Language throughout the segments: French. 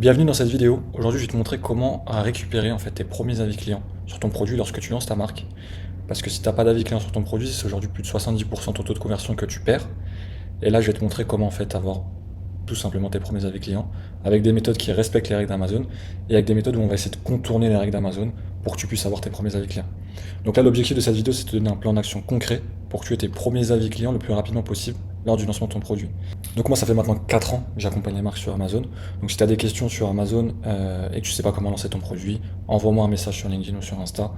Bienvenue dans cette vidéo. Aujourd'hui, je vais te montrer comment récupérer en fait tes premiers avis clients sur ton produit lorsque tu lances ta marque. Parce que si tu n'as pas d'avis clients sur ton produit, c'est aujourd'hui plus de 70% ton taux de conversion que tu perds. Et là, je vais te montrer comment en fait avoir tout simplement tes premiers avis clients avec des méthodes qui respectent les règles d'Amazon et avec des méthodes où on va essayer de contourner les règles d'Amazon pour que tu puisses avoir tes premiers avis clients. Donc là, l'objectif de cette vidéo, c'est de te donner un plan d'action concret pour que tu aies tes premiers avis clients le plus rapidement possible lors du lancement de ton produit. Donc moi, ça fait maintenant 4 ans que j'accompagne les marques sur Amazon. Donc si tu as des questions sur Amazon et que tu ne sais pas comment lancer ton produit, envoie-moi un message sur LinkedIn ou sur Insta,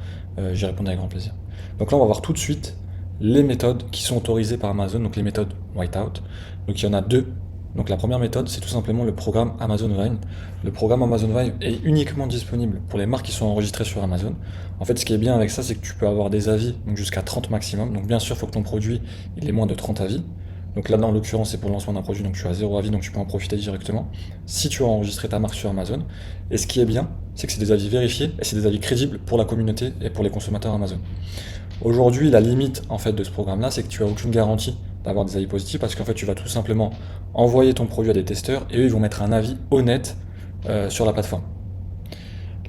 j'y répondrai avec grand plaisir. Donc là, on va voir tout de suite les méthodes qui sont autorisées par Amazon, donc les méthodes whiteout. Donc il y en a deux. Donc la première méthode, c'est tout simplement le programme Amazon Vine. Le programme Amazon Vine est uniquement disponible pour les marques qui sont enregistrées sur Amazon. En fait, ce qui est bien avec ça, c'est que tu peux avoir des avis donc jusqu'à 30 maximum. Donc bien sûr, il faut que ton produit il ait moins de 30 avis. Donc là, en l'occurrence, c'est pour le lancement d'un produit, donc tu as 0 avis, donc tu peux en profiter directement si tu as enregistré ta marque sur Amazon. Et ce qui est bien, c'est que c'est des avis vérifiés et c'est des avis crédibles pour la communauté et pour les consommateurs Amazon. Aujourd'hui, la limite en fait de ce programme-là, c'est que tu n'as aucune garantie d'avoir des avis positifs parce qu'en fait, tu vas tout simplement envoyer ton produit à des testeurs et eux, ils vont mettre un avis honnête sur la plateforme.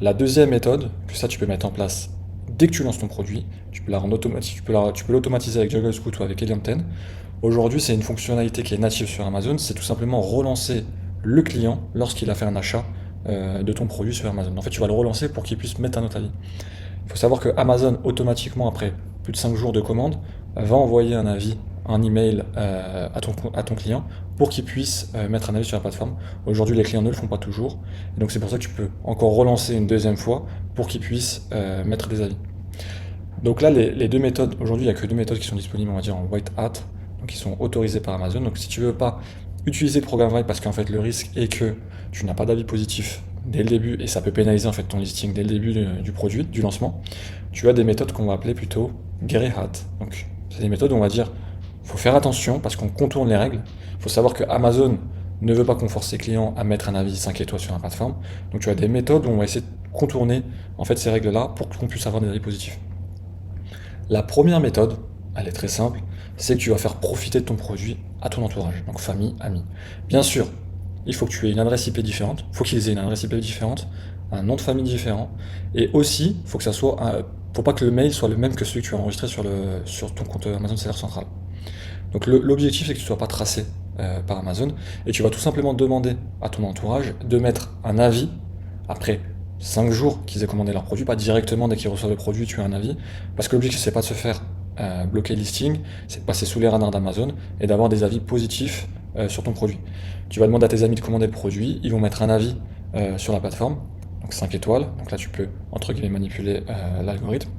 La deuxième méthode, que ça, tu peux mettre en place dès que tu lances ton produit, tu peux la rendre automatique, tu peux l'automatiser avec Jungle Scout ou avec Helium 10. Aujourd'hui, c'est une fonctionnalité qui est native sur Amazon, c'est tout simplement relancer le client lorsqu'il a fait un achat de ton produit sur Amazon. En fait, tu vas le relancer pour qu'il puisse mettre un autre avis. Il faut savoir que Amazon, automatiquement, après plus de 5 jours de commande, va envoyer un avis, un email à ton client pour qu'il puisse mettre un avis sur la plateforme. Aujourd'hui, les clients ne le font pas toujours. Et donc, c'est pour ça que tu peux encore relancer une deuxième fois pour qu'ils puissent mettre des avis. Donc là, les deux méthodes, aujourd'hui, il n'y a que deux méthodes qui sont disponibles, on va dire, en white hat, donc qui sont autorisées par Amazon. Donc si tu veux pas utiliser le programme Vine, parce qu'en fait, le risque est que tu n'as pas d'avis positif dès le début, et ça peut pénaliser en fait ton listing dès le début du produit, du lancement, tu as des méthodes qu'on va appeler plutôt grey hat. Donc c'est des méthodes où on va dire, il faut faire attention parce qu'on contourne les règles. Il faut savoir que Amazon ne veut pas qu'on force ses clients à mettre un avis 5 étoiles sur la plateforme. Donc tu as des méthodes où on va essayer de contourner en fait ces règles-là pour qu'on puisse avoir des avis positifs. La première méthode, elle est très simple, c'est que tu vas faire profiter de ton produit à ton entourage, donc famille, amis. Bien sûr, il faut que tu aies une adresse IP différente, il faut qu'ils aient une adresse IP différente, un nom de famille différent, et aussi, il faut que ça soit, faut pas que le mail soit le même que celui que tu as enregistré sur ton compte Amazon Seller Central. Donc l'objectif, c'est que tu ne sois pas tracé par Amazon, et tu vas tout simplement demander à ton entourage de mettre un avis après 5 jours qu'ils aient commandé leur produit, pas directement dès qu'ils reçoivent le produit, tu as un avis, parce que l'objectif, c'est pas de se faire bloquer le listing, c'est de passer sous les radars d'Amazon et d'avoir des avis positifs sur ton produit. Tu vas demander à tes amis de commander le produit, ils vont mettre un avis sur la plateforme, donc 5 étoiles, donc là tu peux entre guillemets manipuler l'algorithme.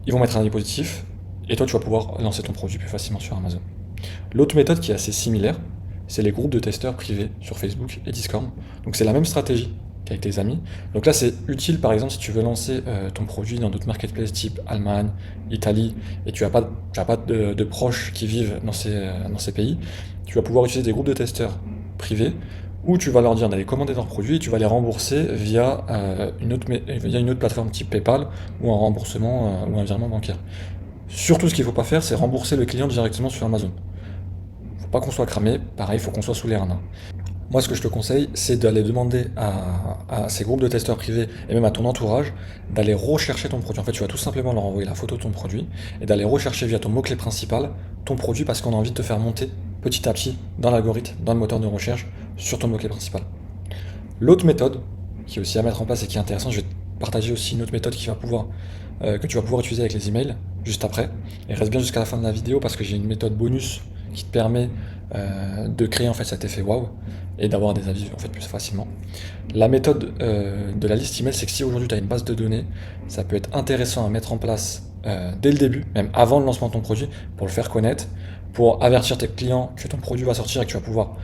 Ils vont mettre un avis positif, et toi tu vas pouvoir lancer ton produit plus facilement sur Amazon. L'autre méthode qui est assez similaire, c'est les groupes de testeurs privés sur Facebook et Discord. Donc c'est la même stratégie qu'avec tes amis. Donc là c'est utile par exemple si tu veux lancer ton produit dans d'autres marketplaces type Allemagne, Italie, et tu n'as pas de proches qui vivent dans ces pays, tu vas pouvoir utiliser des groupes de testeurs privés où tu vas leur dire d'aller commander leurs produits et tu vas les rembourser via une autre plateforme type PayPal ou un remboursement ou un virement bancaire. Surtout, ce qu'il ne faut pas faire, c'est rembourser le client directement sur Amazon. Faut pas qu'on soit cramé, pareil, il faut qu'on soit sous les radars. Moi, ce que je te conseille, c'est d'aller demander à ces groupes de testeurs privés et même à ton entourage d'aller rechercher ton produit. En fait, tu vas tout simplement leur envoyer la photo de ton produit et d'aller rechercher via ton mot-clé principal ton produit parce qu'on a envie de te faire monter petit à petit dans l'algorithme, dans le moteur de recherche, sur ton mot-clé principal. L'autre méthode, qui est aussi à mettre en place et qui est intéressante, je vais te partager aussi une autre méthode que tu vas pouvoir utiliser avec les emails juste après. Et reste bien jusqu'à la fin de la vidéo parce que j'ai une méthode bonus qui te permet de créer en fait cet effet wow et d'avoir des avis en fait plus facilement. La méthode de la liste email, c'est que si aujourd'hui tu as une base de données, ça peut être intéressant à mettre en place dès le début, même avant le lancement de ton produit, pour le faire connaître, pour avertir tes clients que ton produit va sortir et que tu vas pouvoir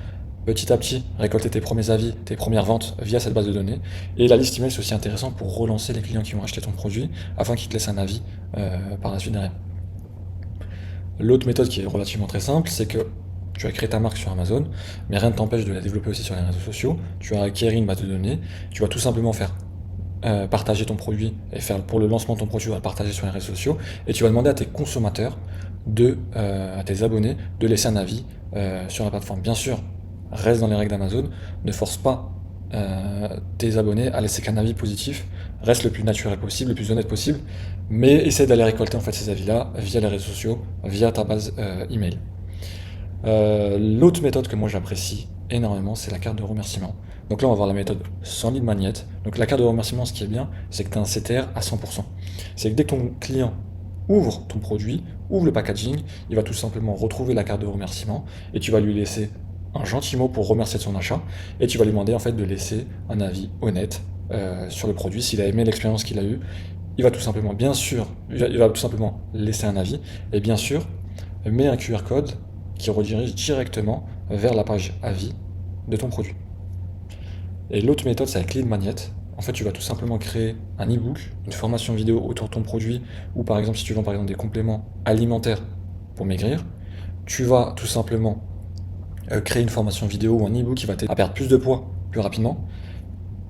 petit à petit récolter tes premiers avis, tes premières ventes via cette base de données. Et la liste email, c'est aussi intéressant pour relancer les clients qui vont acheter ton produit afin qu'ils te laissent un avis par la suite derrière. L'autre méthode qui est relativement très simple, c'est que tu as créé ta marque sur Amazon, mais rien ne t'empêche de la développer aussi sur les réseaux sociaux. Tu as acquis une base de données, tu vas tout simplement faire partager ton produit et faire pour le lancement de ton produit, tu vas le partager sur les réseaux sociaux et tu vas demander à tes consommateurs, à tes abonnés, de laisser un avis sur la plateforme. Bien sûr, reste dans les règles d'Amazon, ne force pas tes abonnés à laisser qu'un avis positif. Reste le plus naturel possible, le plus honnête possible, mais essaie d'aller récolter en fait ces avis-là via les réseaux sociaux, via ta base email. L'autre méthode que moi j'apprécie énormément, c'est la carte de remerciement. Donc là, on va voir la méthode sans lead magnet. Donc la carte de remerciement, ce qui est bien, c'est que tu as un CTR à 100%. C'est que dès que ton client ouvre ton produit, ouvre le packaging, il va tout simplement retrouver la carte de remerciement et tu vas lui laisser un gentil mot pour remercier de son achat et tu vas lui demander en fait de laisser un avis honnête sur le produit. S'il a aimé l'expérience qu'il a eue, il va tout simplement, bien sûr, il va tout simplement laisser un avis et bien sûr, met un QR code qui redirige directement vers la page avis de ton produit. Et l'autre méthode, c'est avec Lead Magnet. En fait, tu vas tout simplement créer un e-book, une formation vidéo autour de ton produit, ou par exemple, si tu vends par exemple des compléments alimentaires pour maigrir, tu vas tout simplement créer une formation vidéo ou un e-book qui va t'aider à perdre plus de poids plus rapidement,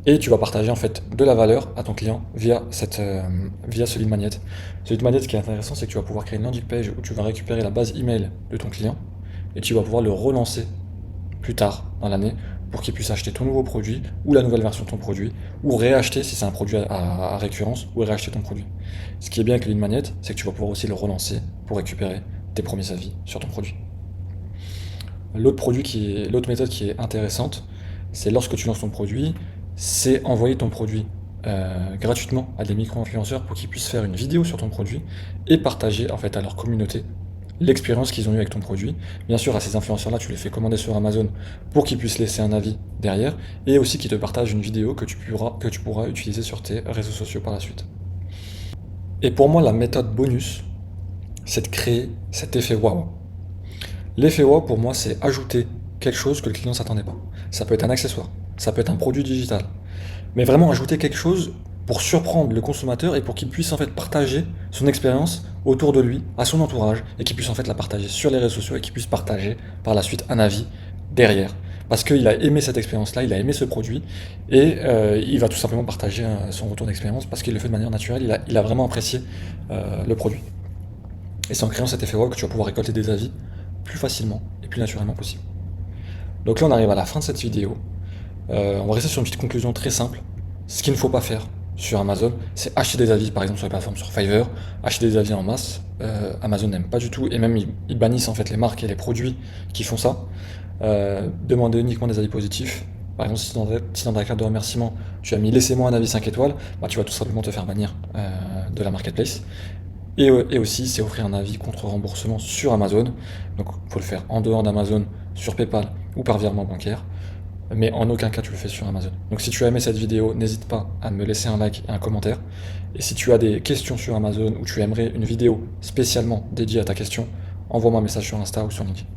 et tu vas partager en fait de la valeur à ton client via ce lead magnet. Ce lead magnet, ce qui est intéressant, c'est que tu vas pouvoir créer une landing page où tu vas récupérer la base email de ton client et tu vas pouvoir le relancer plus tard dans l'année pour qu'il puisse acheter ton nouveau produit ou la nouvelle version de ton produit ou réacheter si c'est un produit à récurrence ou réacheter ton produit. Ce qui est bien avec le lead magnet, c'est que tu vas pouvoir aussi le relancer pour récupérer tes premiers avis sur ton produit. L'autre méthode qui est intéressante, c'est lorsque tu lances ton produit, c'est envoyer ton produit gratuitement à des micro-influenceurs pour qu'ils puissent faire une vidéo sur ton produit et partager en fait à leur communauté l'expérience qu'ils ont eue avec ton produit. Bien sûr, à ces influenceurs-là, tu les fais commander sur Amazon pour qu'ils puissent laisser un avis derrière et aussi qu'ils te partagent une vidéo que tu pourras utiliser sur tes réseaux sociaux par la suite. Et pour moi, la méthode bonus, c'est de créer cet effet waouh. L'effet wow, pour moi, c'est ajouter quelque chose que le client ne s'attendait pas. Ça peut être un accessoire, ça peut être un produit digital, mais vraiment ajouter quelque chose pour surprendre le consommateur et pour qu'il puisse en fait partager son expérience autour de lui, à son entourage, et qu'il puisse en fait la partager sur les réseaux sociaux et qu'il puisse partager par la suite un avis derrière. Parce qu'il a aimé cette expérience-là, il a aimé ce produit, et il va tout simplement partager son retour d'expérience parce qu'il le fait de manière naturelle, il a vraiment apprécié le produit. Et c'est en créant cet effet wow que tu vas pouvoir récolter des avis plus facilement et plus naturellement possible. Donc là, on arrive à la fin de cette vidéo. On va rester sur une petite conclusion très simple. Ce qu'il ne faut pas faire sur Amazon, c'est acheter des avis, par exemple sur les plateformes sur Fiverr, acheter des avis en masse. Amazon n'aime pas du tout, et même ils bannissent en fait les marques et les produits qui font ça. Demander uniquement des avis positifs. Par exemple, si dans ta carte de remerciement, tu as mis laissez-moi un avis 5 étoiles, bah, tu vas tout simplement te faire bannir de la marketplace. Et aussi, c'est offrir un avis contre remboursement sur Amazon. Donc, il faut le faire en dehors d'Amazon, sur PayPal ou par virement bancaire. Mais en aucun cas, tu le fais sur Amazon. Donc, si tu as aimé cette vidéo, n'hésite pas à me laisser un like et un commentaire. Et si tu as des questions sur Amazon ou tu aimerais une vidéo spécialement dédiée à ta question, envoie-moi un message sur Insta ou sur LinkedIn.